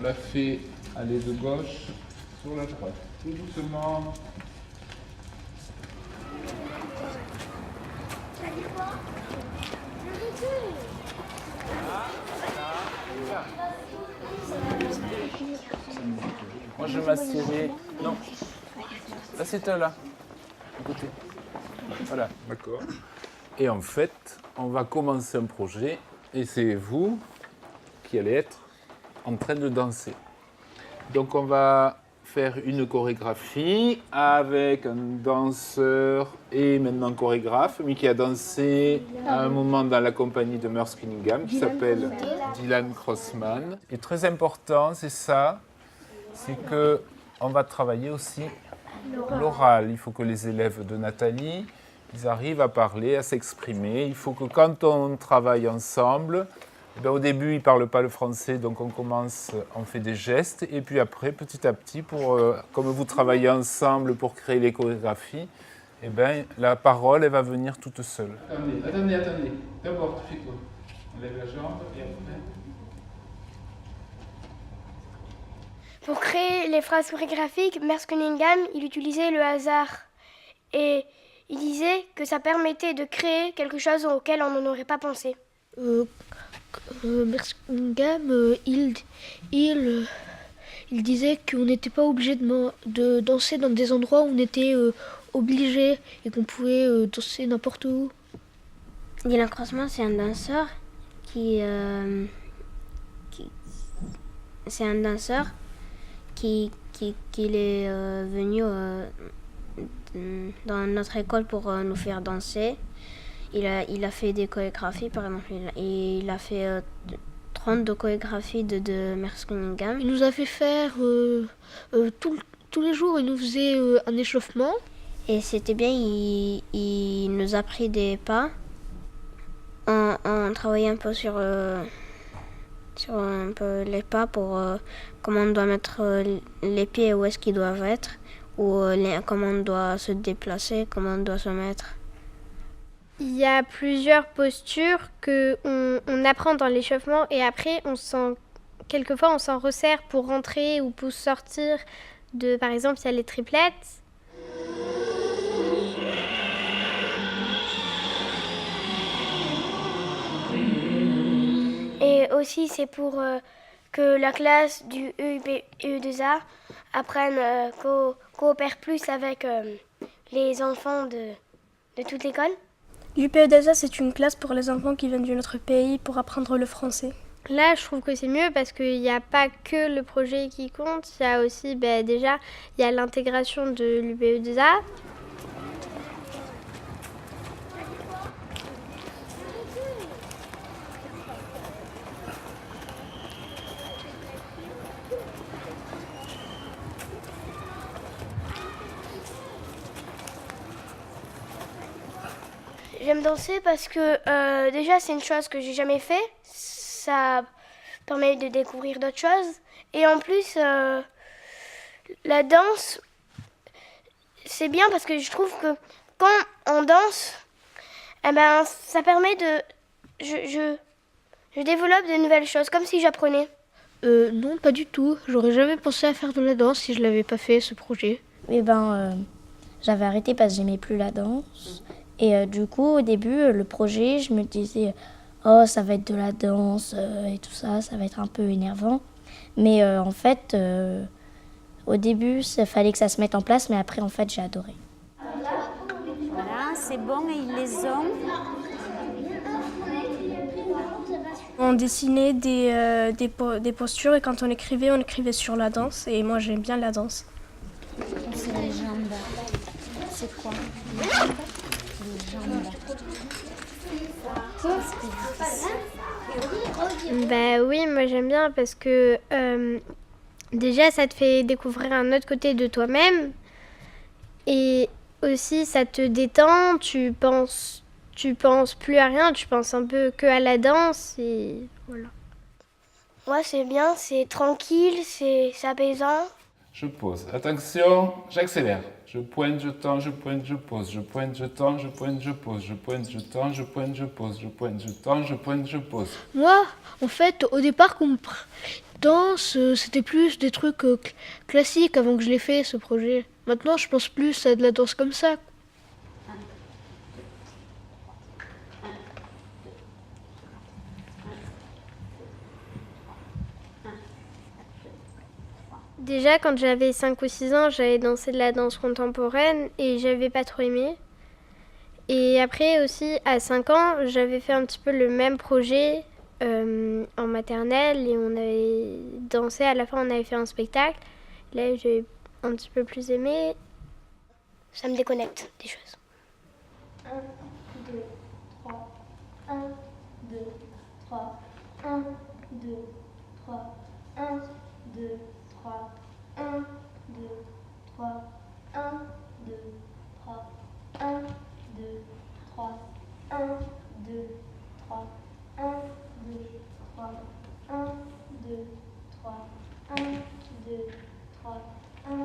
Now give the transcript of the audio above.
On la fait aller de gauche sur la droite, tout doucement. Moi je m'assierai. Non. Assieds-toi là. À côté. Voilà. D'accord. Et en fait, on va commencer un projet et c'est vous qui allez être en train de danser. Donc on va faire une chorégraphie avec un danseur et maintenant chorégraphe, mais qui a dansé à un moment dans la compagnie de Merce Cunningham, qui s'appelle Dylan Crossman. Et très important, c'est ça, c'est qu'on va travailler aussi l'oral. Il faut que les élèves de Nathalie, ils arrivent à parler, à s'exprimer. Il faut que quand on travaille ensemble, au début, ils ne parlent pas le français, donc on fait des gestes. Et puis après, petit à petit, comme vous travaillez ensemble pour créer les chorégraphies, la parole, elle va venir toute seule. Attendez. D'abord, tu fais quoi? On lève la jambe et après... Pour créer les phrases chorégraphiques, Merce Cunningham, il utilisait le hasard. Et il disait que ça permettait de créer quelque chose auquel on n'aurait pas pensé. Merce Cunningham, il disait qu'on n'était pas obligé de danser dans des endroits où on était obligé et qu'on pouvait danser n'importe où. Dylan Crossman, c'est un danseur qui est venu dans notre école pour nous faire danser. Il a fait des chorégraphies, par exemple, il a fait 32 chorégraphies de Merce Cunningham. Il nous a fait faire tous les jours, il nous faisait un échauffement. Et c'était bien, il nous a appris des pas. On travaillait un peu sur un peu les pas pour comment on doit mettre les pieds, où est-ce qu'ils doivent être, ou comment on doit se déplacer, comment on doit se mettre. Il y a plusieurs postures qu'on apprend dans l'échauffement et après quelquefois on s'en resserre pour rentrer ou pour sortir par exemple il y a les triplettes. Et aussi c'est pour que la classe du EUP et E2A apprenne, coopère plus avec les enfants de toute l'école. L'UPE2A, c'est une classe pour les enfants qui viennent de notre pays pour apprendre le français. Là, je trouve que c'est mieux parce qu'il n'y a pas que le projet qui compte, il y a aussi déjà il y a l'intégration de l'UPE2A. J'aime danser parce que déjà c'est une chose que j'ai jamais fait, ça permet de découvrir d'autres choses et en plus la danse c'est bien parce que je trouve que quand on danse, ça permet je développe de nouvelles choses comme si j'apprenais. Non, pas du tout. J'aurais jamais pensé à faire de la danse si je l'avais pas fait ce projet. J'avais arrêté parce que j'aimais plus la danse. Et du coup, au début, le projet, je me disais « Oh, ça va être de la danse et tout ça, ça va être un peu énervant. » Mais en fait, au début, il fallait que ça se mette en place, mais après, en fait, j'ai adoré. Voilà, c'est bon et ils les ont. On dessinait des postures et quand on écrivait sur la danse. Et moi, j'aime bien la danse. C'est les jambes. C'est quoi? Les jambes. Oui, moi j'aime bien parce que déjà ça te fait découvrir un autre côté de toi-même et aussi ça te détend, tu penses plus à rien, tu penses un peu que à la danse et voilà. Ouais, c'est bien, c'est tranquille, c'est apaisant. je pose. Attention, j'accélère. Je pointe, je tends, je pointe, je pose. Je pointe, je tends, je pointe, je pose. Je pointe, je tends, je pointe, je pose. Je pointe, je tends, je pointe, je pose. Moi, en fait, au départ, quand on danse, c'était plus des trucs classiques avant que je l'ai fait, ce projet. Maintenant, je pense plus à de la danse comme ça. Déjà, quand j'avais 5 ou 6 ans, j'avais dansé de la danse contemporaine et j'avais pas trop aimé. Et après aussi, à 5 ans, j'avais fait un petit peu le même projet en maternelle et on avait dansé. À la fin, on avait fait un spectacle. Là, j'ai un petit peu plus aimé. Ça me déconnecte des choses. 1, 2, 3. 1, 2, 3. 1, 2, 3. 1, 2, 3. 1, 2, 3. 1, 2, 3. 1, 2, 3. 1, 2, 3. 1, 2, 3. 1, 2, 3. 1, 2, 3. 1,